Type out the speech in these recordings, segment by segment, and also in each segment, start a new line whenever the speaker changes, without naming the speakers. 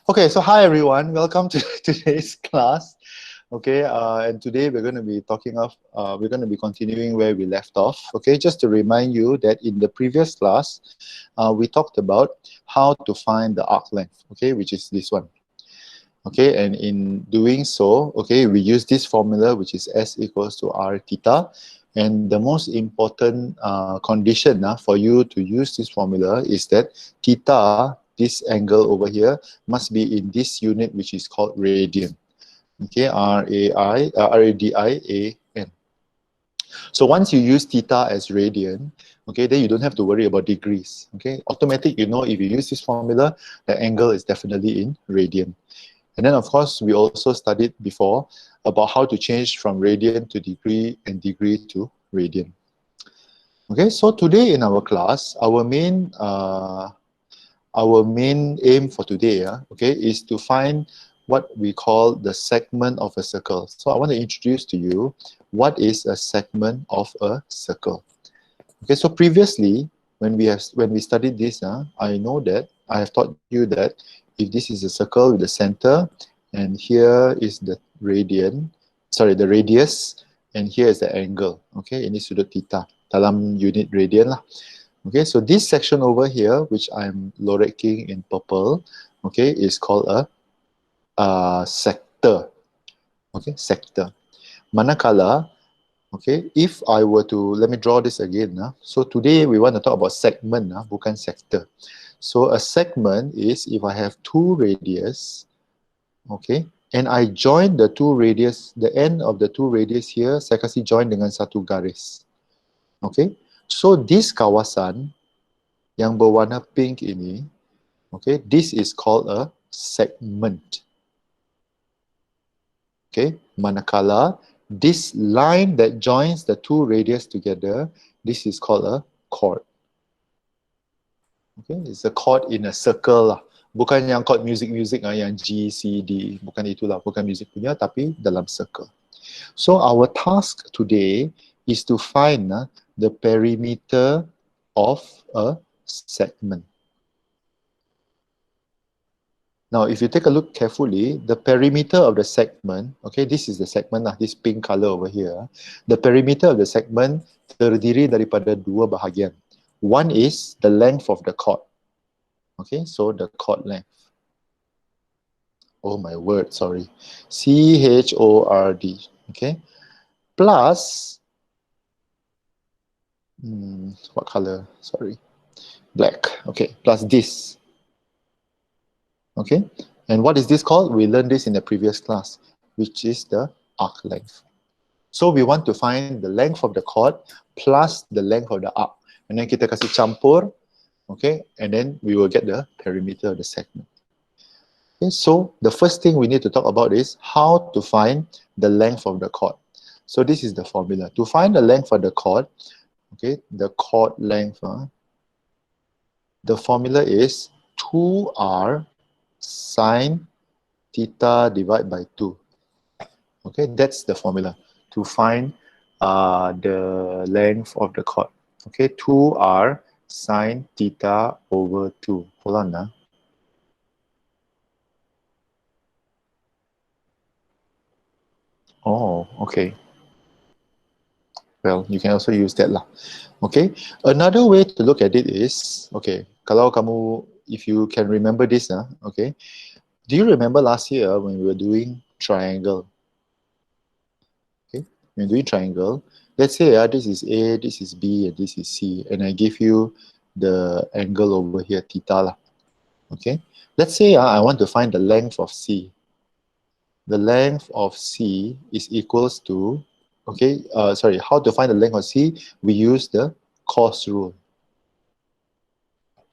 Okay, so hi everyone, welcome to today's class. Okay, and today we're going to be we're going to be continuing where we left off. Okay, just to remind you that in the previous class, we talked about how to find the arc length. Okay, which is this one. Okay, and in doing so, okay, we use this formula, which is S equals to R theta. And the most important condition for you to use this formula is that theta, this angle over here, must be in this unit, which is called radian. Okay, R-A-D-I-A-N. So once you use theta as radian, okay, then you don't have to worry about degrees. Okay, automatic, you know, if you use this formula, the angle is definitely in radian. And then, of course, we also studied before about how to change from radian to degree and degree to radian. Okay, so today in our class, our main aim for today, okay, is to find what we call the segment of a circle. So I want to introduce to you what is a segment of a circle. Okay, so previously, when we studied this, I know that I have taught you that if this is a circle with the center, and here is the the radius, and here is the angle. Okay, ini sudut theta dalam unit radian lah. Okay, so this section over here, which I'm loreking in purple, okay, is called a sector. Okay, sector. Manakala, okay, if I were to, let me draw this again. So today we want to talk about segment, bukan sector. So a segment is if I have two radius, okay, and I join the two radius, the end of the two radius here, saya kasih join dengan satu garis. Okay, so this kawasan yang berwarna pink ini, okay, this is called a segment. Okay, manakala this line that joins the two radius together, this is called a chord. Okay, it's a chord in a circle lah. Bukan yang chord music yang G, C, D. Bukan itulah, bukan music punya, tapi dalam circle. So our task today is to find the perimeter of a segment. Now, if you take a look carefully, the perimeter of the segment, okay, this is the segment, this pink color over here. The perimeter of the segment terdiri daripada dua bahagian. One is the length of the chord. Okay, so the chord length. Oh my word, sorry. C-H-O-R-D, okay? Plus, what color? Sorry. Black, okay, plus this. Okay, and what is this called? We learned this in the previous class, which is the arc length. So we want to find the length of the chord plus the length of the arc. And then kita kasih campur, okay, and then we will get the perimeter of the segment. Okay, so the first thing we need to talk about is how to find the length of the chord. So this is the formula. To find the length of the chord, okay, the chord length, the formula is 2r sine theta divided by 2. Okay, that's the formula to find the length of the chord. Okay, 2r sine theta over 2. Hold on. Oh, okay. Well, you can also use that lah. Okay, another way to look at it is, okay, kalau kamu, if you can remember this, okay, do you remember last year when we were doing triangle? Okay, when we're doing triangle, let's say this is A, this is B, and this is C, and I give you the angle over here, theta lah. Okay, let's say I want to find the length of C. The length of C is equals to, okay, how to find the length of C? We use the cos rule.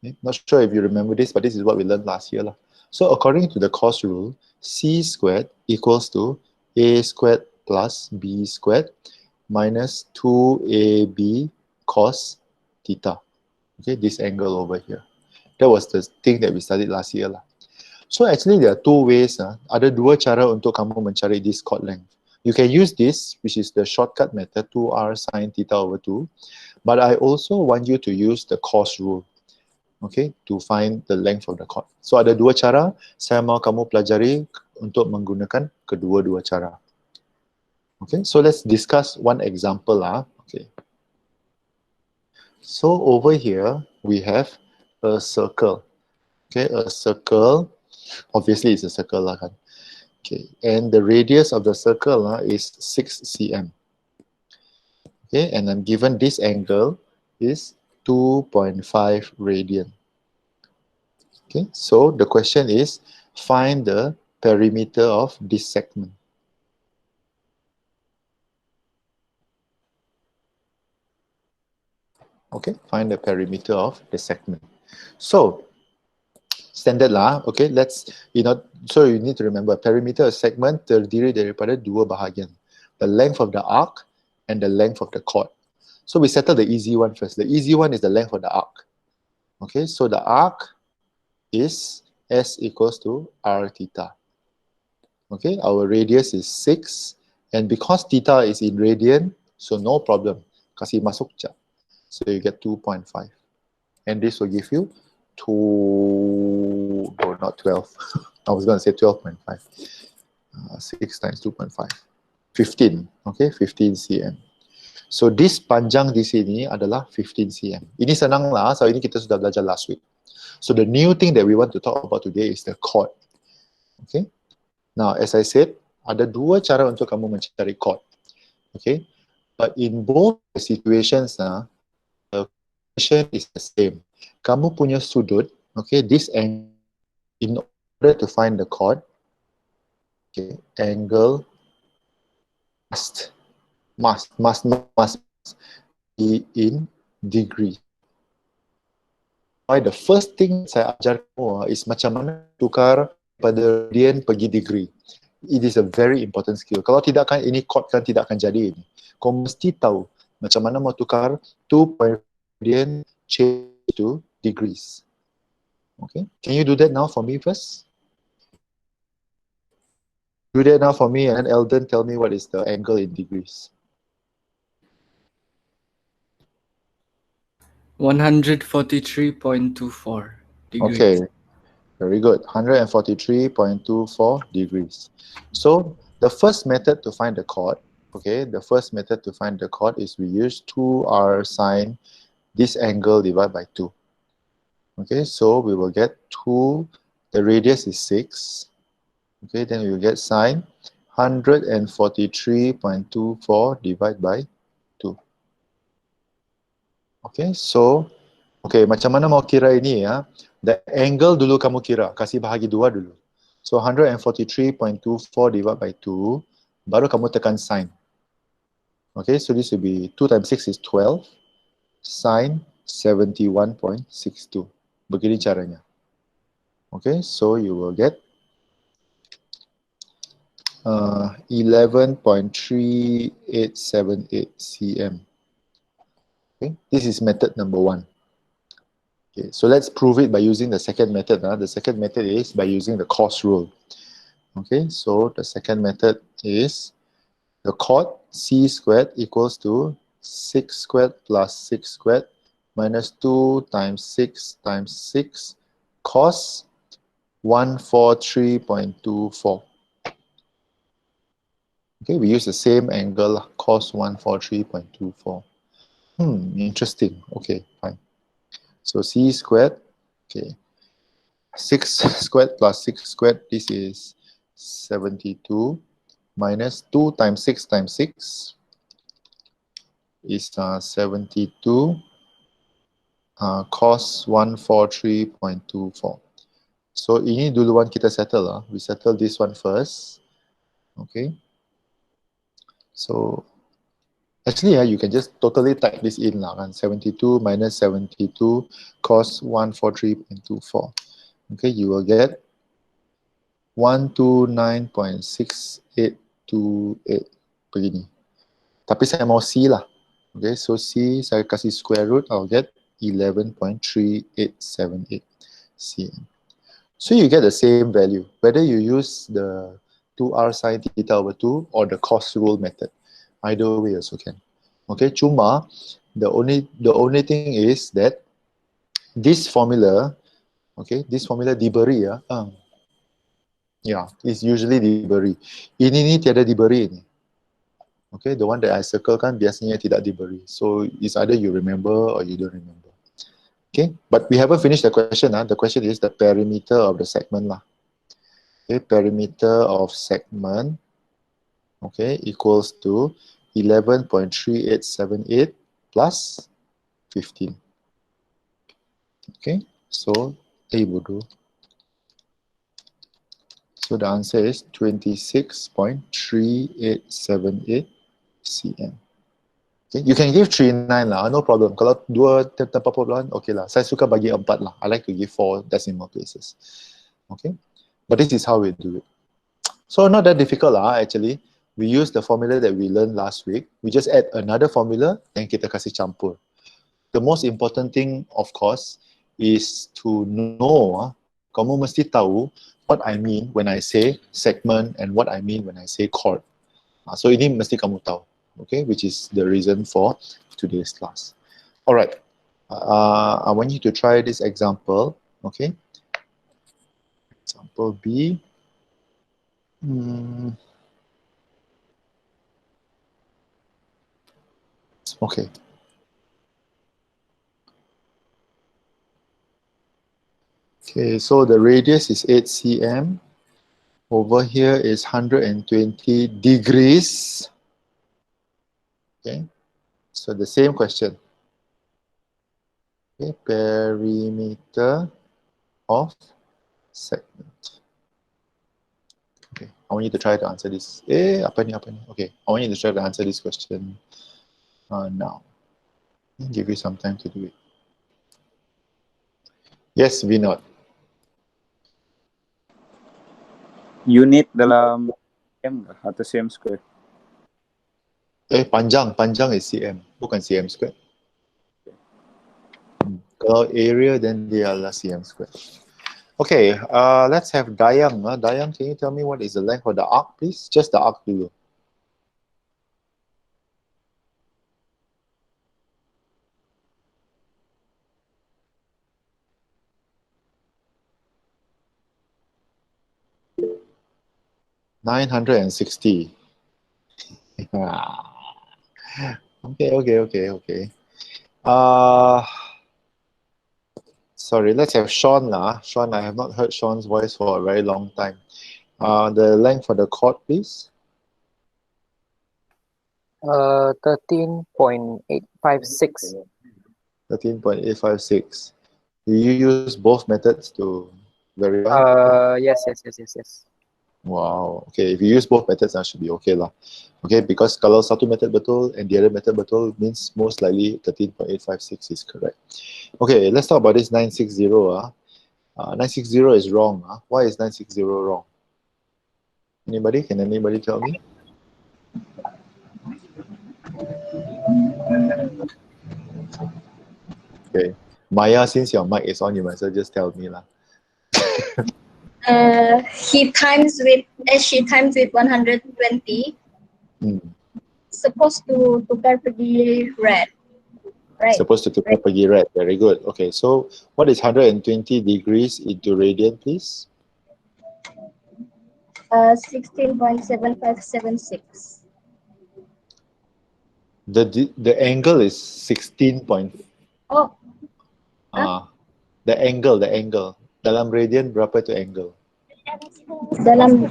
Okay? Not sure if you remember this, but this is what we learned last year. So according to the cos rule, C squared equals to A squared plus B squared minus 2AB cos theta. Okay, this angle over here. That was the thing that we studied last year. So actually there are two ways. Ada dua cara untuk kamu mencari this chord length. You can use this, which is the shortcut method, 2r sine theta over 2. But I also want you to use the cos rule. okay, to find the length of the chord. So ada dua cara, saya mau kamu pelajari untuk menggunakan kedua-dua cara. Okay, so let's discuss one example lah. Okay. So over here we have a circle. Okay, a circle. Obviously it's a circle lah kan. Okay, and the radius of the circle is 6 cm. Okay, and I'm given this angle is 2.5 radian. Okay, so the question is find the perimeter of this segment. Okay, find the perimeter of the segment. So standard lah, okay, so you need to remember perimeter of segment terdiri daripada dua bahagian, the length of the arc and the length of the chord. So we settle the easy one first. The easy one is the length of the arc. Okay, so the arc is S equals to R theta. Okay, our radius is 6, and because theta is in radian, so no problem. Kasih masuk je. So you get 2.5. And this will give you not 12. I was going to say 12.5. 6 times 2.5. 15. Okay, 15 cm. So this panjang di sini adalah 15 cm. Ini senang lah, so ini kita sudah belajar last week. So the new thing that we want to talk about today is the chord. Okay. Now, as I said, ada dua cara untuk kamu mencari chord. Okay. But in both situations, the equation is the same. Kamu punya sudut, okay, this angle, in order to find the chord, okay, angle must be in degree. Why the first thing saya ajar kamu is macam mana tukar pada radian pergi degree. It is a very important skill. Kalau tidak kan ini chord kan tidak akan jadi ini. Kau mesti tahu macam mana mau tukar 2.5 radian change to degrees. Okay, can you do that now for me first? Do that now for me, and Eldon, tell me what is the angle in degrees.
143.24 degrees.
Okay, very good. 143.24 degrees. So the first method to find the chord, okay, the first method to find the chord is we use 2r sine this angle divided by 2. Okay, so we will get 2, the radius is 6. Okay, then we will get sine 143.24 divided by 2. Okay, so okay, macam mana mau kira ini ya? The angle dulu kamu kira, kasih bahagi 2 dulu. So 143.24 divided by 2, baru kamu tekan sine. Okay, so this will be 2 times 6 is 12, sine 71.62. Begini caranya. Okay, so you will get 11.3878 cm. Okay, this is method number 1. Okay, so let's prove it by using the second method. The second method is by using the cos rule. Okay, so the second method is the chord c squared equals to 6 squared plus 6 squared minus 2 times 6 times 6 cos 143.24. Okay, we use the same angle, cos 143.24. Interesting. Okay, fine. So c squared, okay, 6 squared plus 6 squared, this is 72 minus 2 times 6 times 6 is 72 cos 143.24. So ini duluan kita settle. We settle this one first. Okay. So actually, you can just totally type this in lah. 72 minus 72 cos 143.24. Okay, you will get 129.6828 begini. Tapi saya mau C lah. Okay, so C saya kasih square root, I'll get 11.3878 cm. So you get the same value, whether you use the 2r sine theta over 2 or the cos rule method. Either way also can. Okay, cuma the only thing is that this formula, okay, this formula diberi ya. Yeah, it's usually diberi. Ini tiada diberi ni. Okay, the one that I circle kan biasanya tidak diberi. So it's either you remember or you don't remember. Okay, but we haven't finished the question. The question is the perimeter of the segment lah. Okay, perimeter of segment, okay, equals to 11.3878 plus 15. Okay, so bodoh. So the answer is 26.3878 cm. Okay, you can give 39 lah, no problem. Kalau 2 okay lah. Saya suka bagi 4 lah. I like to give 4 decimal places. Okay, but this is how we do it. So not that difficult lah actually. We use the formula that we learned last week. We just add another formula and kita kasih campur. The most important thing, of course, is to know, kamu mesti tahu what I mean when I say segment and what I mean when I say chord. So ini mesti kamu tahu, okay? Which is the reason for today's class. All right, I want you to try this example, okay? Example B. Okay. Okay, so the radius is 8 cm. Over here is 120 degrees. Okay, so the same question. Okay, perimeter of segment. Okay, I want you to try to answer this. Apa ni? Okay, I want you to try to answer this question now. I'll give you some time to do it. Yes, Vinod.
Unit dalam cm atau cm square?
Panjang is cm, bukan cm square. Kalau area, then they are cm square. Okay, let's have Dayang. Dayang, can you tell me what is the length of the arc, please? Just the arc dulu. $960. Okay. Sorry, let's have Sean lah. Sean, I have not heard Sean's voice for a very long time. The length for the chord, please.
13.856.
13.856. Do you use both methods to verify?
Yes.
Wow. Okay, if you use both methods, that should be okay lah. Okay, because kalau satu method betul and the other method betul means most likely 13.856 is correct. Okay, let's talk about this 960. 960 is wrong. Why is 960 wrong? Anybody? Can anybody tell me? Okay, Maya, since your mic is on, you might as well just tell me lah.
She times with 120. Supposed to tukar pergi red, right?
Supposed to tukar pergi red. Very good. Okay, so what is 120 degrees into radian, please?
16.7576.
The angle is 16.
Oh.
The angle. Dalam radian berapa tu angle?
Dalam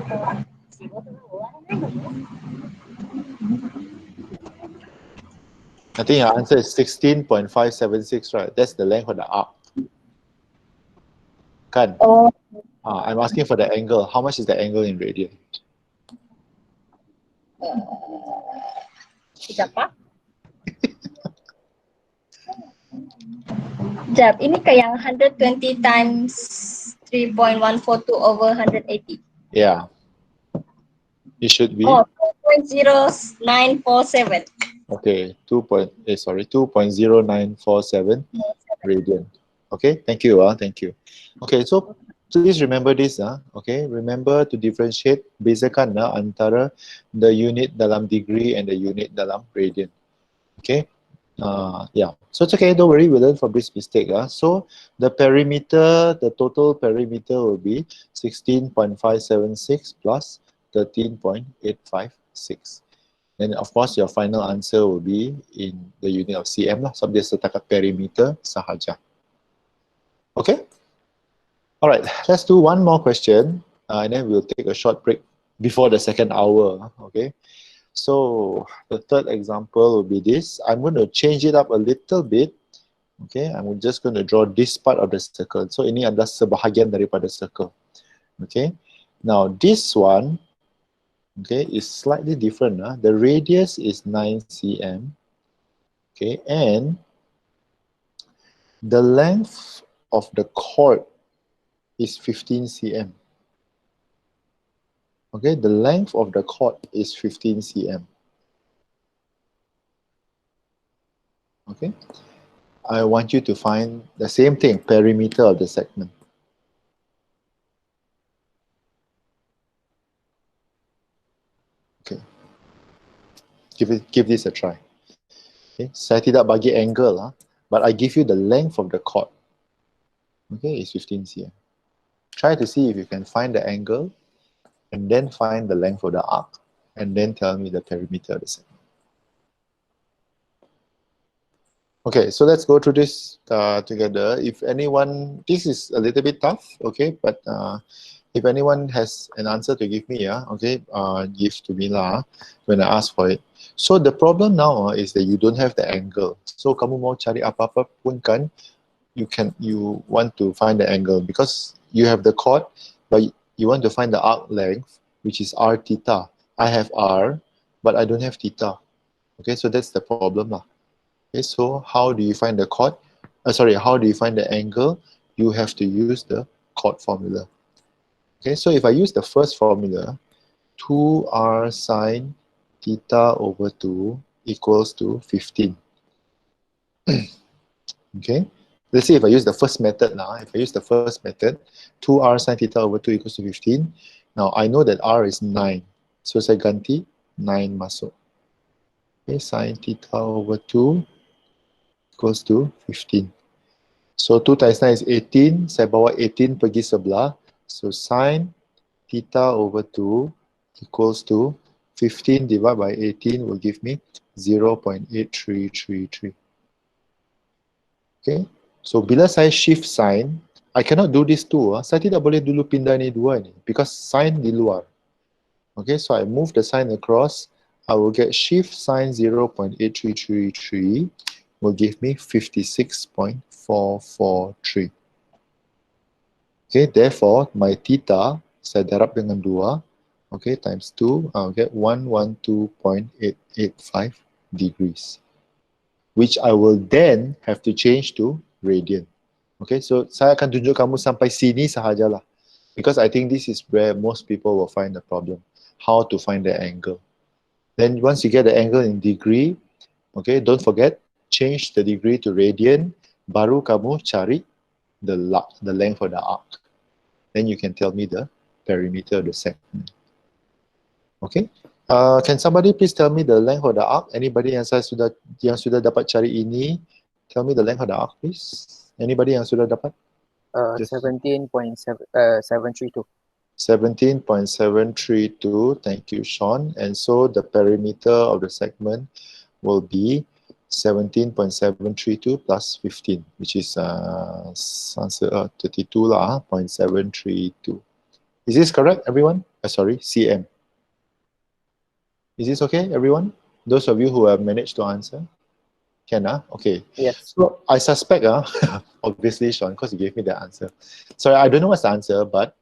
I think your answer is 16.576, right? That's the length of the arc. Kan?
Oh.
I'm asking for the angle. How much is the angle in radian?
Siapa? Jap, ini ke yang 120 times 3.142 over 180.
Yeah. It should be.
2.0947.
Okay, 2.0947 radian. Okay, thank you. Thank you. Okay, so please remember this. Okay, remember to differentiate, bezakan antara the unit dalam degree and the unit dalam radian. Okay, Yeah, so it's okay, don't worry, we'll learn from this mistake. So the perimeter, the total perimeter will be 16.576 plus 13.856. And of course, your final answer will be in the unit of cm lah, sebab dia setakat perimeter sahaja. Okay? Alright, let's do one more question, and then we'll take a short break before the second hour, okay? So the third example will be this. I'm going to change it up a little bit. Okay, I'm just going to draw this part of the circle. So ini adalah sebahagian daripada circle. Okay, now this one, okay, is slightly different. The radius is 9 cm. Okay, and the length of the chord is 15 cm. Okay, the length of the chord is 15 cm. Okay, I want you to find the same thing, perimeter of the segment. Okay, give this a try. Okay, saya tidak bagi angle, but I give you the length of the chord. Okay, it's 15 cm. Try to see if you can find the angle, and then find the length of the arc, and then tell me the perimeter of the segment. Okay, so let's go through this together. If anyone, this is a little bit tough, okay, but if anyone has an answer to give me, okay, give to me lah when I ask for it. So the problem now is that you don't have the angle. So kamu mau cari apa-apa pun kan, you want to find the angle because you have the chord, but you want to find the arc length, which is r theta. I have r, but I don't have theta. Okay, so that's the problem lah. Okay, so how do you find the chord? How do you find the angle? You have to use the chord formula. Okay, so if I use the first formula, 2r sine theta over 2 equals to 15. Okay, let's see if I use the first method now. If I use the first method, 2r sine theta over 2 equals to 15. Now I know that r is 9. So saya ganti 9 masuk. Okay, sine theta over 2 equals to 15. So 2 times 9 is 18. Saya bawa 18 pergi sebelah. So sine theta over 2 equals to 15 divided by 18 will give me 0.8333. Okay. So bila saya shift sign, I cannot do this too. Saya tidak boleh dulu pindah ni dua ni because sign di luar. Okay, so I move the sign across. I will get shift sign 0.8333 will give me 56.443. Okay, therefore my theta saya darab dengan 2, okay, times 2, I'll get 112.885 degrees, which I will then have to change to radian. Okay, so saya akan tunjuk kamu sampai sini sahajalah, because I think this is where most people will find the problem, how to find the angle. Then once you get the angle in degree, okay, don't forget, change the degree to radian, baru kamu cari the length of the arc. Then you can tell me the perimeter of the segment. Okay, can somebody please tell me the length of the arc? Anybody yang sudah dapat cari ini, tell me the length of the arc, please. Anybody yang sudah dapat?
17.732.
17.732. Thank you, Sean. And so the perimeter of the segment will be 17.732 plus 15, which is 32 lah, 0.732. Is this correct, everyone? Sorry, cm. Is this okay, everyone? Those of you who have managed to answer? Can, okay.
Yes.
So I suspect, obviously, Sean, because you gave me the answer. Sorry, I don't know what's the answer, but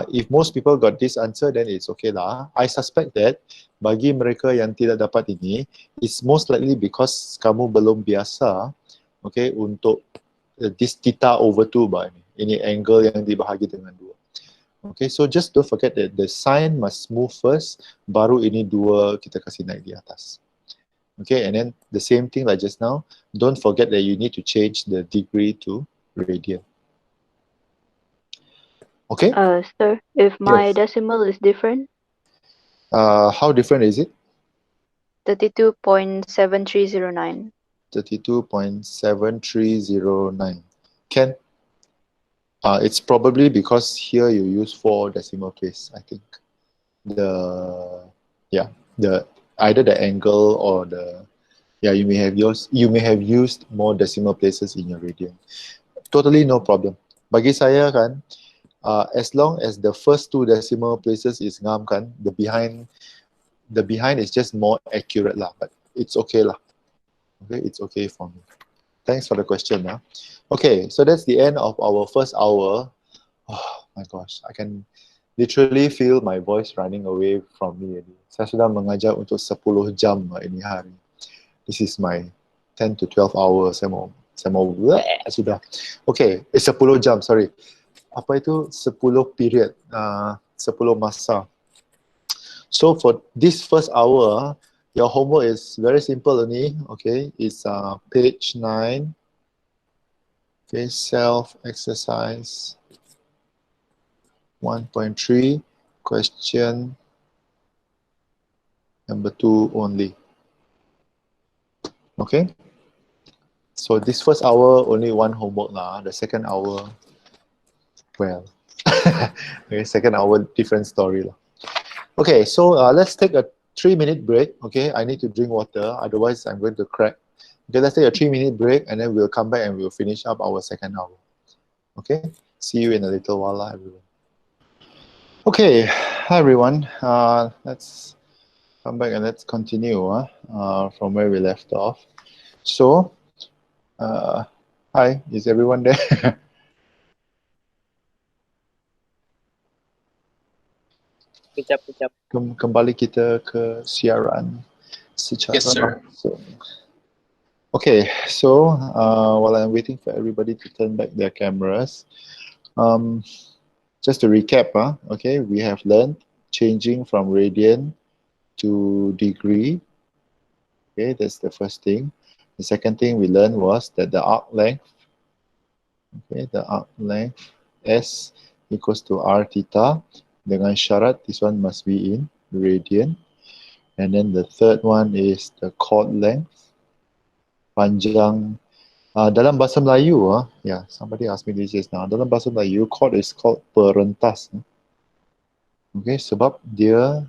if most people got this answer, then it's okay lah. I suspect that bagi mereka yang tidak dapat ini, it's most likely because kamu belum biasa, okay, untuk this theta over 2 ba ini angle yang dibahagi dengan 2. Okay, so just don't forget that the sign must move first, baru ini 2 kita kasih naik di atas. Okay, and then the same thing like just now, don't forget that you need to change the degree to radian. Okay?
Sir, if my
Yes.
decimal is different,
How different is it?
32.7309.
32.7309. Can? It's probably because here you use 4 decimal place, I think. Either the angle or you may have used more decimal places in your radian. Totally no problem. Bagi saya kan, as long as the first 2 decimal places is ngam kan, the behind is just more accurate lah, but it's okay lah. Okay, it's okay for me. Thanks for the question. Okay, so that's the end of our first hour. Oh my gosh, I can literally feel my voice running away from me. Saya sudah mengajar untuk 10 jam ini hari. This is my 10 to 12 hours. Saya mau sudah. Okay, 10 jam, sorry. Apa itu 10 period, 10 masa. So for this first hour, your homework is very simple only, okay? It's page 9, okay, self-exercise 1.3, question number 2 only. Okay? So this first hour, only one homework lah. The second hour, well, okay, second hour, different story lah. Okay, so let's take a 3-minute break. Okay, I need to drink water, otherwise I'm going to crack. Okay, let's take a 3-minute break and then we'll come back and we'll finish up our second hour. Okay, see you in a little while, everyone. Okay, hi everyone. Let's come back and let's continue from where we left off. So, hi, is everyone there?
Kejap.
Kembali kita ke siaran secara
Yes, sir.
langsung. Okay, so while I'm waiting for everybody to turn back their cameras, just to recap, okay, we have learned changing from radian to degree. Okay, that's the first thing. The second thing we learned was that the arc length, okay, the arc length S equals to R theta. Dengan syarat, this one must be in radian. And then the third one is the chord length. Panjang. Dalam bahasa Melayu, yeah, somebody asked me this just now. Dalam bahasa Melayu, chord is called perentas. Okay, sebab dia,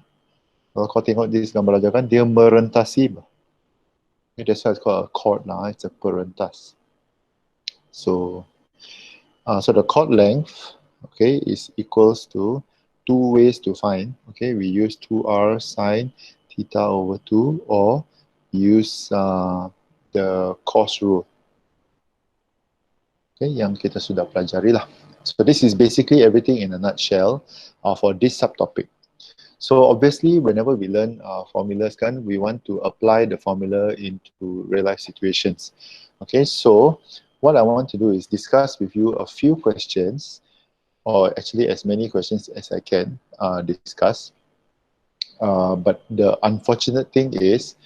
kalau kau tengok di gambar ajaran, dia merentasi. Okay, that's why it's called a chord lah. It's a perentas. So the chord length, okay, is equals to 2 ways to find. Okay, we use 2r sine theta over 2 or use the cos rule. Okay, yang kita sudah pelajari lah. So this is basically everything in a nutshell for this subtopic. So obviously, whenever we learn formulas, we want to apply the formula into real life situations. Okay, so what I want to do is discuss with you a few questions, or actually as many questions as I can discuss. But the unfortunate thing is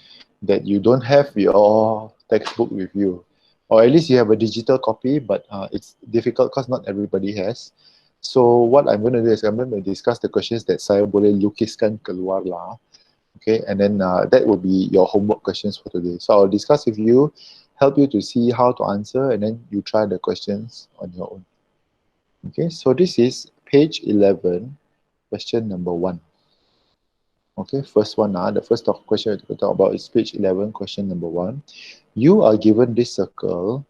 that you don't have your textbook with you, or at least you have a digital copy, but it's difficult because not everybody has. So what I'm going to do is I'm going to discuss the questions that saya boleh lukiskan keluar lah. Okay, and then that will be your homework questions for today. So I'll discuss with you, help you to see how to answer, and then you try the questions on your own. Okay, so this is page 11, question number 1. Okay, first one, the first question to talk about is page 11, question number 1. You are given this circle,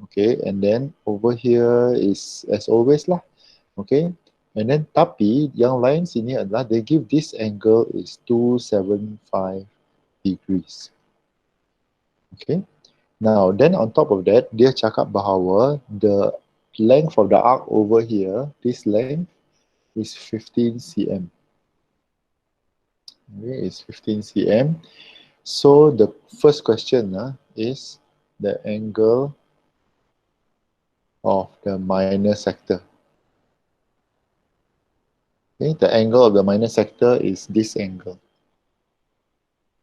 okay, and then over here is as always lah, okay, and then tapi yang lain sini adalah they give this angle is 275 degrees. Okay, now then on top of that, dia cakap bahawa the length of the arc over here, this length is 15 cm. Okay, it's 15 cm. So the first question is the angle of the minor sector. Okay, the angle of the minor sector is this angle.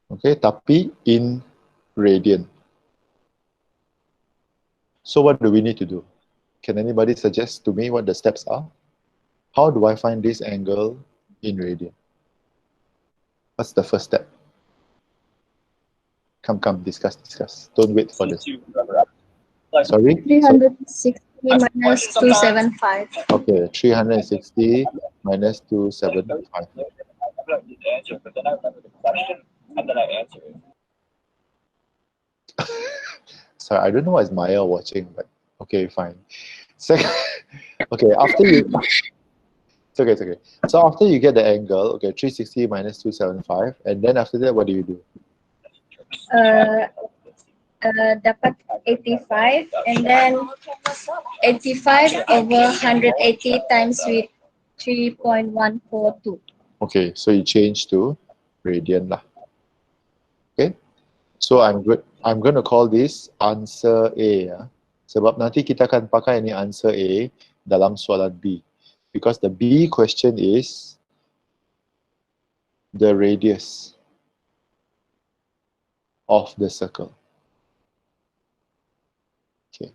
Okay, tapi in radian. So what do we need to do? Can anybody suggest to me what the steps are? How do I find this angle in radian? What's the first step? Come, discuss. Don't wait for this. Sorry?
360 minus 275.
Okay, 360 minus 275. Sorry, I don't know why is Maya watching, but okay, fine. Second, okay, after you, it's okay. So after you get the angle, okay, 360 minus 275, and then after that, what do you do?
Dapat 85 and then 85 over 180 times with 3.142.
Okay, so you change to radian lah. Okay, so I'm going to call this answer A ya. Sebab nanti kita akan pakai ini answer A dalam soalan B. Because the B question is the radius of the circle. Okay.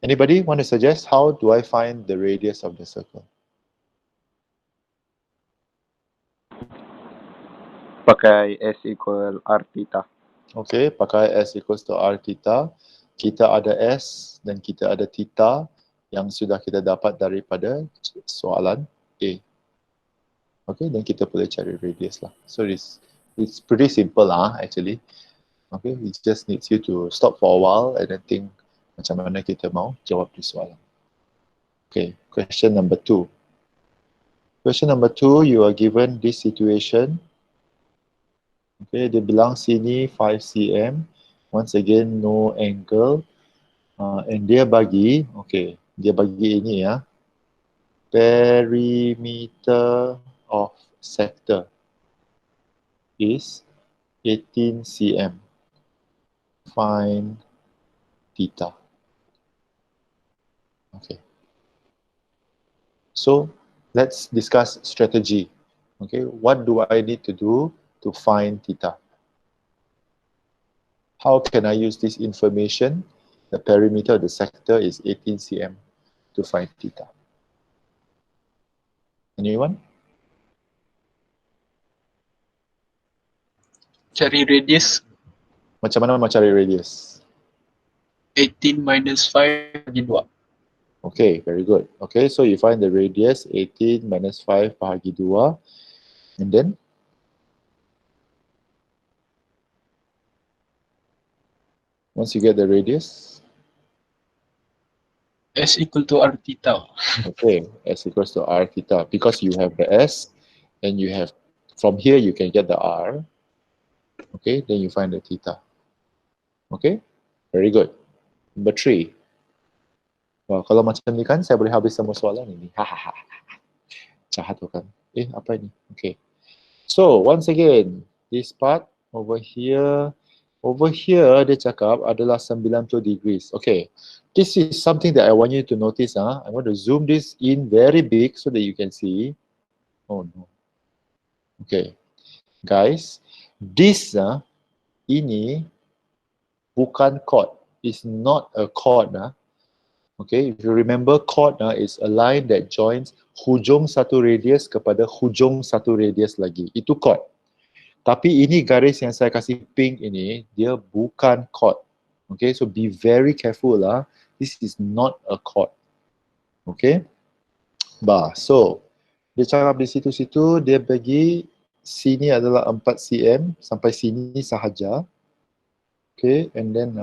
Anybody want to suggest how do I find the radius of the circle?
Pakai S equal R theta.
Okay, pakai S equals to R theta. Kita ada S dan kita ada theta yang sudah kita dapat daripada soalan A. Okay, then kita boleh cari radius lah. So it's pretty simple lah actually. Okay, it just needs you to stop for a while and then think macam mana kita mau jawab di soalan. Okay, question number 2. Question number 2, you are given this situation. Okay, dia bilang sini 5 cm. Once again, no angle. And dia bagi, okay, dia bagi ini ya. Perimeter of sector is 18 cm. Find theta. Okay. So, let's discuss strategy. Okay, what do I need to do to find theta? How can I use this information? The perimeter of the sector is 18 cm to find theta. Anyone?
Cari radius
Macam mana nak cari radius?
18 minus 5 bagi 2.
Okay, very good. Okay, so you find the radius 18 minus 5 bahagi 2. And then? Once you get the radius?
S equal to R theta.
Okay, S equals to R theta. Because you have the S, and you have, from here you can get the R. Okay, then you find the theta. Okay, very good. Number 3. Wah, kalau macam ni kan, saya boleh habis semua soalan ini. Hahaha. Jahat tu kan. Apa ini? Okay. So, once again, this part over here dia cakap adalah 90 degrees. Okay. This is something that I want you to notice. I want to zoom this in very big so that you can see. Oh no. Okay. Guys, this ini bukan chord. It's not a chord. Okay, if you remember, chord is a line that joins hujung satu radius kepada hujung satu radius lagi. Itu chord. Tapi ini garis yang saya kasih pink ini, dia bukan chord. Okay, so be very careful lah. This is not a chord. Okay. So, dia cakap di situ-situ, dia bagi sini adalah 4 cm sampai sini sahaja. Okay, and then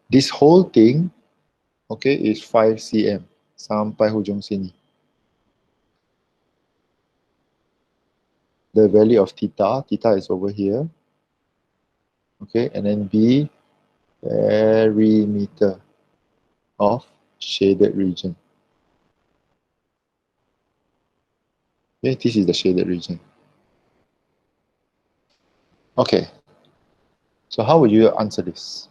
this whole thing, okay, is 5 cm sampai hujung sini. The value of theta is over here. Okay, and then B, perimeter of shaded region. Okay, this is the shaded region. Okay, so how will you answer this?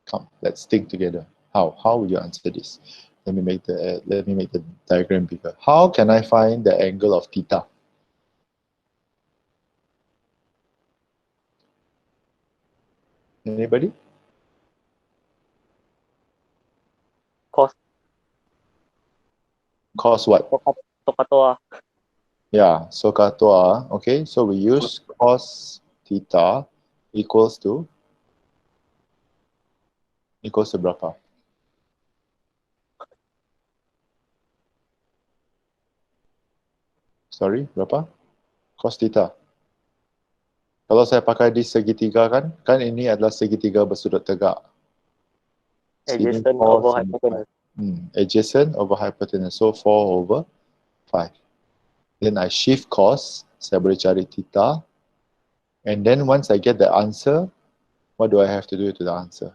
Come, let's think together. How will you answer this? Let me make the diagram bigger. How can I find the angle of theta? Anybody?
Cos
Cos what?
katoa.
Yeah, so katoa, okay, so we use cos theta equals to berapa? Sorry, berapa? Cos theta. Kalau saya pakai di segitiga kan ini adalah segitiga bersudut tegak. Sini
Adjacent
4,
over
sini 5.
hypotenuse.
Adjacent over hypotenuse, so 4 over 5. Then I shift cos, saya boleh cari theta. And then once I get the answer, what do I have to do to the answer?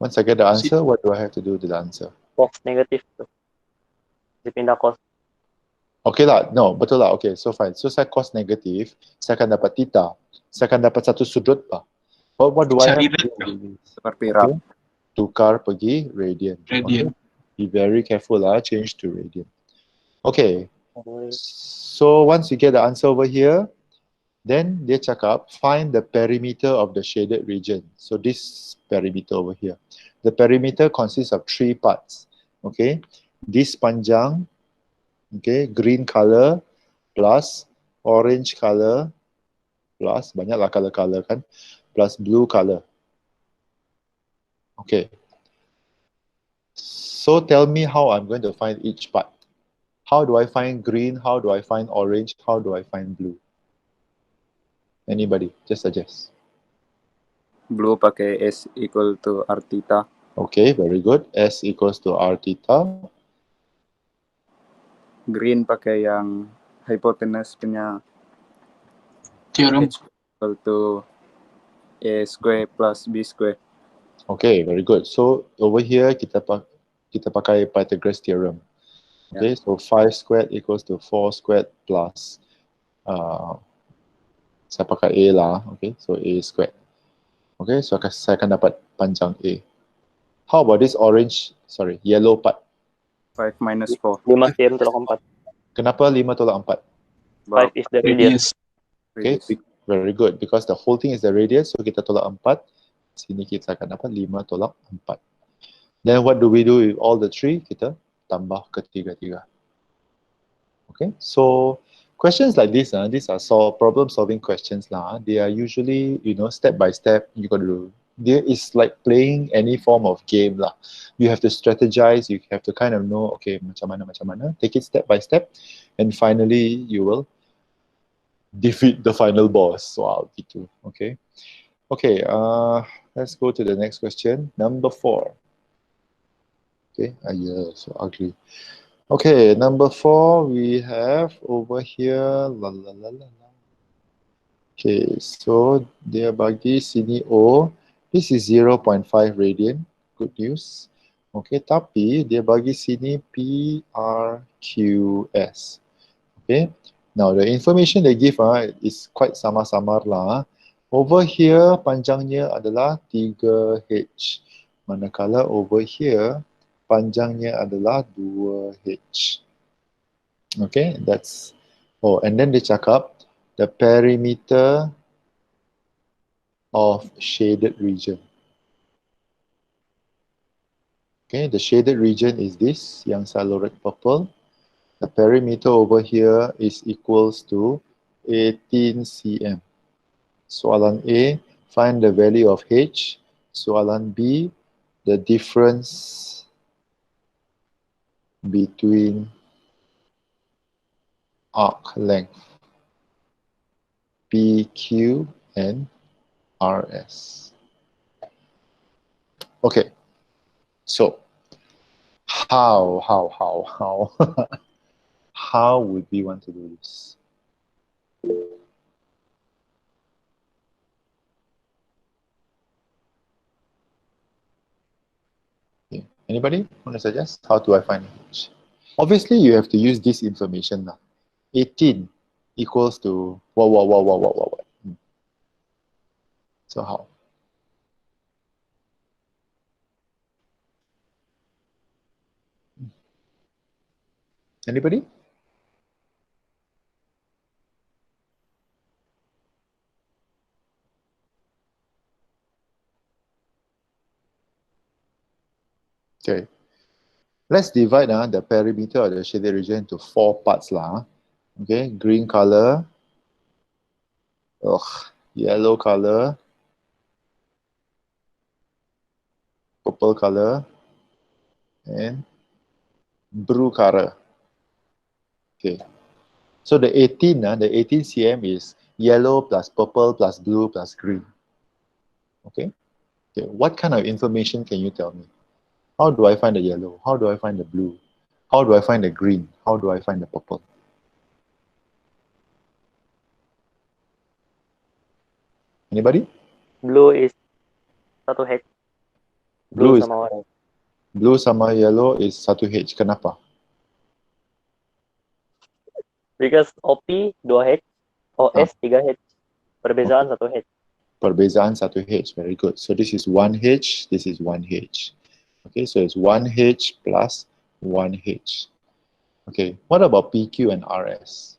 Once I get the answer, what do I have to do to the answer?
Cos negatif tu. Dipindah cos.
Okay lah, no, betul lah. Okay, so fine. So saya cos negatif, saya akan dapat theta. Saya akan dapat satu sudut lah. What do I have
Cari
to do?
radian.
Seperti rap.
Okay. Tukar pergi radian.
Radian.
Okay. Be very careful lah, change to radian. Okay. So once you get the answer over here, then dia cakap find the perimeter of the shaded region. So this perimeter over here. The perimeter consists of 3 parts. Okay. This panjang, okay, green color plus orange color plus banyaklah color-color kan, plus blue color. Okay. So tell me how I'm going to find each part. How do I find green? How do I find orange? How do I find blue? Anybody? Just suggest.
Blue pakai S equal to R theta.
Okay, very good. S equals to R theta.
Green pakai yang hypotenuse punya
Theorem.
H equal to A square plus B square.
Okay, very good. So over here kita pakai Pythagoras theorem. Okay, so 5 squared equals to 4 squared plus saya pakai A lah. Okay, so A squared. Okay, so saya akan dapat panjang A. How about this yellow part?
5 minus 4.
5 cm tolak 4.
Kenapa 5 tolak 4?
5 is the radius.
Radius.
Okay, very good. Because the whole thing is the radius, so kita tolak 4. Sini kita akan dapat 5 tolak 4. Then what do we do with all the 3? Kita tambah ketiga-tiga. Okay, so questions like this, these are problem solving questions lah. They are usually, step by step. You got to do. There is like playing any form of game lah. You have to strategize. You have to kind of know, okay, macam mana. Take it step by step, and finally you will defeat the final boss. Wow, gitu. Okay. Okay. Let's go to the next question. Number 4. Okay. Yeah, so ugly. Okay, number 4, we have over here, Okay, so dia bagi sini O, this is 0.5 radian, good news. Okay, tapi dia bagi sini PRQS. Okay, now the information they give is quite samar-samar lah. Over here, panjangnya adalah 3H. Manakala over here, panjangnya adalah 2H. Okay, that's, and then dia cakap the perimeter of shaded region. Okay, the shaded region is this, yang salorate purple. The perimeter over here is equals to 18 cm. Soalan A, find the value of H. Soalan B, the difference between arc length PQ and RS. Okay, so how how would we want to do this? Okay. Anybody want to suggest? How do I find H? Obviously, you have to use this information now. 18 equals to what? So how? Anybody? Okay. Let's divide the perimeter of the shaded region into 4 parts lah. Okay, green color, yellow color, purple color, and blue color. Okay, so the 18 cm is yellow plus purple plus blue plus green. Okay, what kind of information can you tell me? How do I find the yellow? How do I find the blue? How do I find the green? How do I find the purple? Anybody?
Blue is 1H. Blue
Blue is
sama warna.
blue sama yellow is 1H. Kenapa?
Because OP 2H, OS 3H. Perbezaan 1H.
Perbezaan 1H. Very good. So this is 1H, this is 1H. Okay, so it's 1H plus 1H. Okay, what about PQ and RS?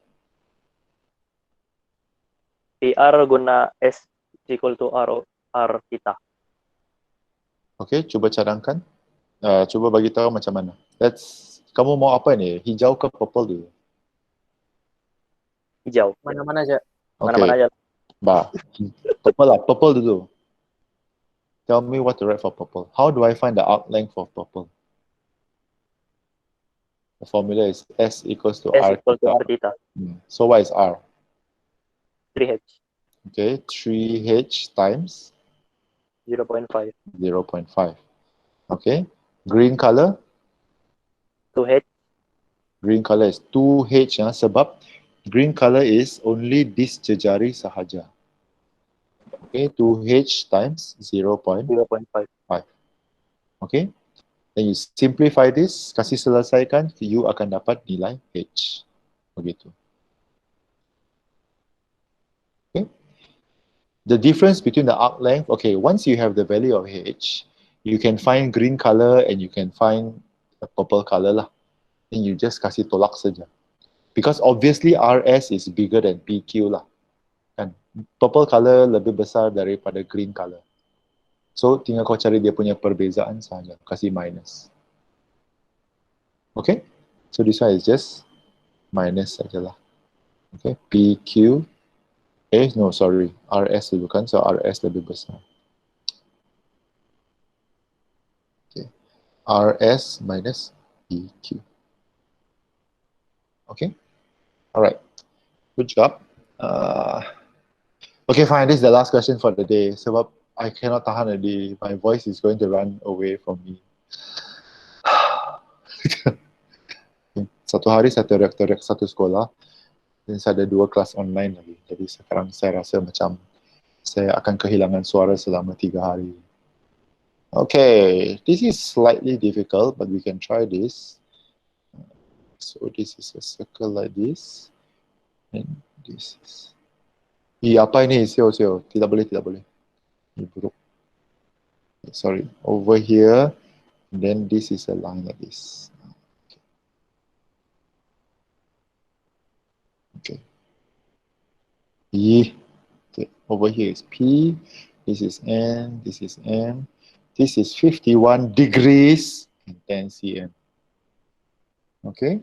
PR guna S is equal to R kita.
Okay, cuba cadangkan. Cuba bagi tahu macam mana. Kamu mau apa ni? Hijau ke purple dulu?
Hijau.
Mana-mana aja.
Mana-mana aja.
Purple dulu. Tell me what to write for purple. How do I find the arc length of purple? The formula is S equals to
S
R
equal to
theta.
R theta.
So what is R?
3H.
Okay, 3H times
0.5.
0.5. Okay, green color?
2H.
Green color is 2H sebab green color is only this jejari sahaja. Okay, 2H times 0.5.
0.5.
Okay, then you simplify this, kasih selesaikan, you akan dapat nilai H. Begitu. Okay. The difference between the arc length, okay, once you have the value of H, you can find green color and you can find a purple color lah. Then you just kasih tolak saja. Because obviously RS is bigger than PQ lah. Kan? Purple color lebih besar daripada green color. So tinggal kau cari dia punya perbezaan saja, kasih minus. Okay? So this one is just minus sajalah. Okay, PQ. No, sorry. RS dulu kan, so RS lebih besar. Okay. RS minus PQ. Okay? Alright. Good job. Okay, fine. This is the last question for the day. Sebab I cannot tahan already. My voice is going to run away from me. Satu hari saya teriak-teriak satu sekolah. Dan saya ada 2 kelas online lagi. Jadi sekarang saya rasa macam saya akan kehilangan suara selama 3 hari. Okay, this is slightly difficult, but we can try this. So this is a circle like this. And this is... apa ini? Sio. Tidak boleh. Ini buruk. Sorry. Over here. And then this is a line like this. Okay. Okay. Over here is P. This is N. This is M. This is 51 degrees and 10 cm. Okay.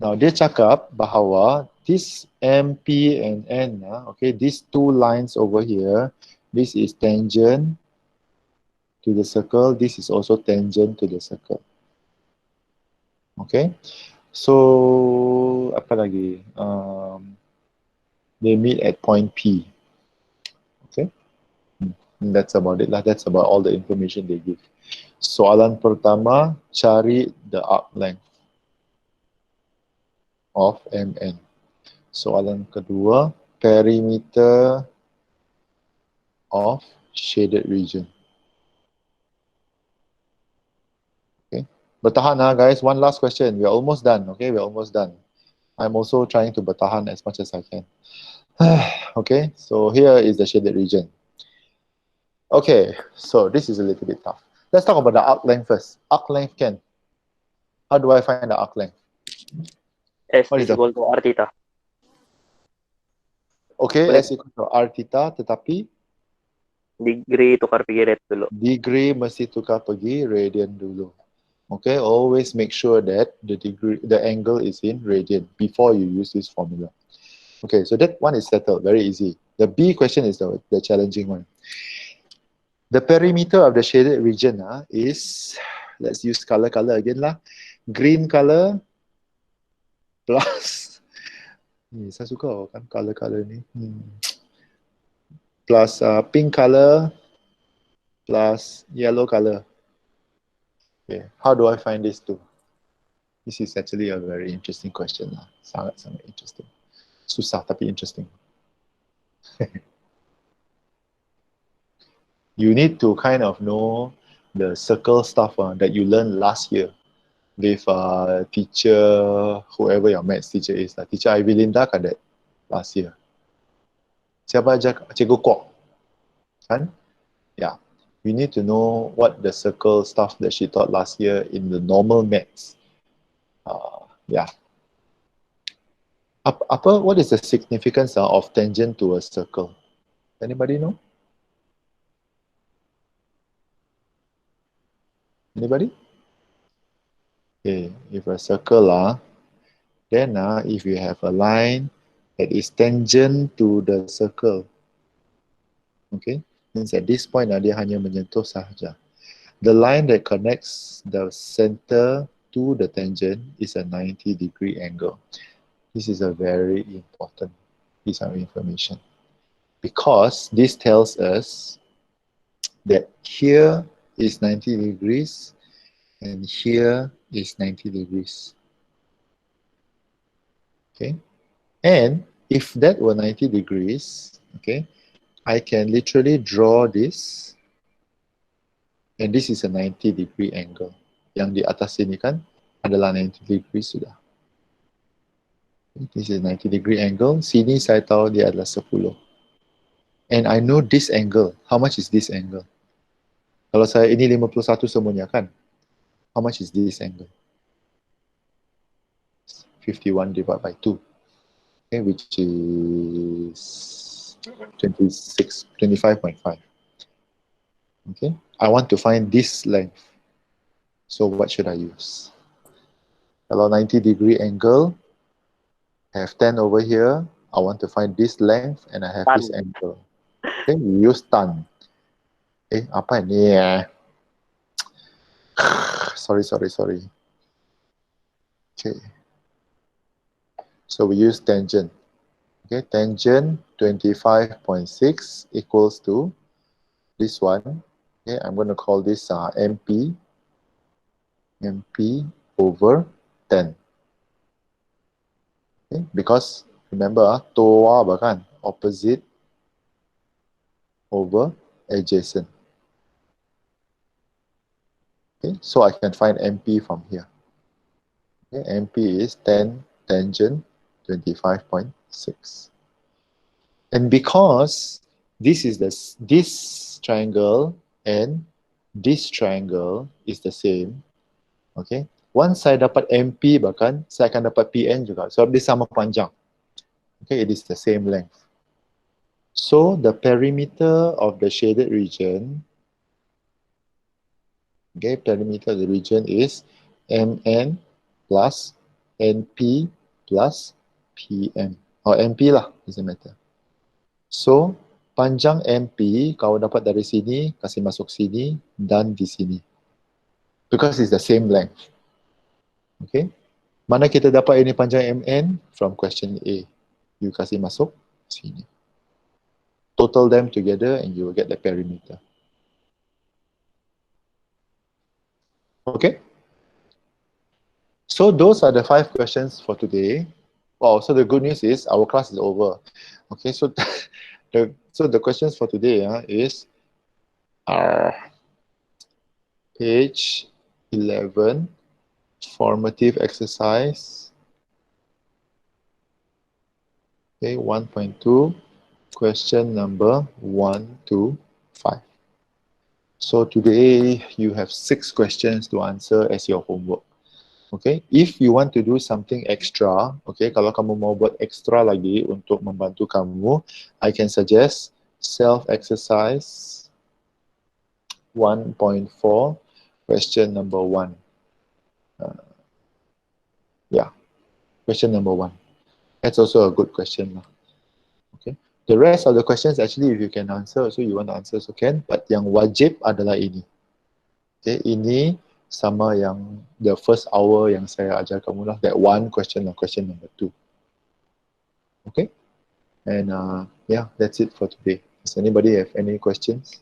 Now dia cakap bahawa this M, P and N, okay, these 2 lines over here, this is tangent to the circle. This is also tangent to the circle. Okay. So apa lagi? They meet at point P. Okay. And that's about it lah. That's about all the information they give. Soalan pertama, cari the arc length of MN. Soalan kedua, perimeter of shaded region. Okay. Bertahan guys. One last question. We're almost done. Okay, we're almost done. I'm also trying to bertahan as much as I can. Okay, so here is the shaded region. Okay, so this is a little bit tough. Let's talk about the arc length first. Arc length, Ken. How do I find the arc length?
S is equal to R theta.
Okay,
Boleh.
S equal to R theta, tetapi
Degree tukar pergi rate dulu.
degree mesti tukar pergi radian dulu. Okay, always make sure that the angle is in radian before you use this formula. Okay, so that one is settled, very easy. The B question is the challenging one. The perimeter of the shaded region is, let's use color again lah. Green color plus, saya suka kan color ni. Plus pink color plus yellow color. Okay, how do I find these two? This is actually a very interesting question lah. Sangat interesting. Susah tapi interesting. You need to kind of know the circle stuff that you learned last year with teacher, whoever your maths teacher is. Teacher Ivy Linda kan that last year. Siapa aja? Cikgu Kwok. Kan? Yeah. You need to know what the circle stuff that she taught last year in the normal maths. Yeah. What is the significance of tangent to a circle? Anybody know? Anybody? Okay, if a circle then if you have a line that is tangent to the circle, okay, means at this point dia hanya menyentuh sahaja. The line that connects the center to the tangent is a 90-degree angle. This is a very important piece of information because this tells us that here is 90 degrees and here is 90 degrees. Okay, and if that were 90 degrees, okay, I can literally draw this, and this is a 90-degree angle. Yang di atas sini kan adalah 90 degrees sudah. This is a 90-degree angle. Sini saya tahu dia adalah 10. And I know this angle. How much is this angle? Kalau saya ini 51 semuanya kan, how much is this angle? 51 divided by 2, okay, which is 25.5. Okay, I want to find this length. So what should I use? Kalau 90-degree angle, I have 10 over here. I want to find this length and I have
Tan.
this angle. Okay, we use tan. Apa ini Sorry. Okay. So we use tangent. Okay, tangent 25.6 equals to this one. Okay, I'm going to call this MP over 10. Okay, because remember, toa bahkan opposite over adjacent. Okay, so I can find MP from here. Okay, MP is 10 tangent 25.6. And because this is this triangle and this triangle is the same, okay, once saya dapat MP bahkan saya akan dapat PN juga sebab dia sama panjang. Okay, it is the same length. So the perimeter of the shaded region, okay, perimeter of the region is MN plus NP plus PM. Or MP lah, doesn't matter. So, panjang MP kau dapat dari sini, kasih masuk sini, dan di sini. Because it's the same length. Okay? Mana kita dapat ini panjang MN? From question A. You kasih masuk sini. Total them together and you will get the perimeter. Okay? So those are the 5 questions for today. Wow, so the good news is our class is over. Okay, so the questions for today is page 11, formative exercise. Okay, 1.2, question number 1 to 5. So today you have 6 questions to answer as your homework. Okay, if you want to do something extra, okay, kalau kamu mau buat extra lagi untuk membantu kamu, I can suggest self-exercise 1.4, question number 1. Yeah, question number 1. That's also a good question lah. Okay. The rest of the questions actually if you can answer also you want to answer so can, but yang wajib adalah ini. Okay, ini sama yang the first hour yang saya ajar kamu lah, that one question lah, question number 2. Okay, and yeah, that's it for today. Does anybody have any questions?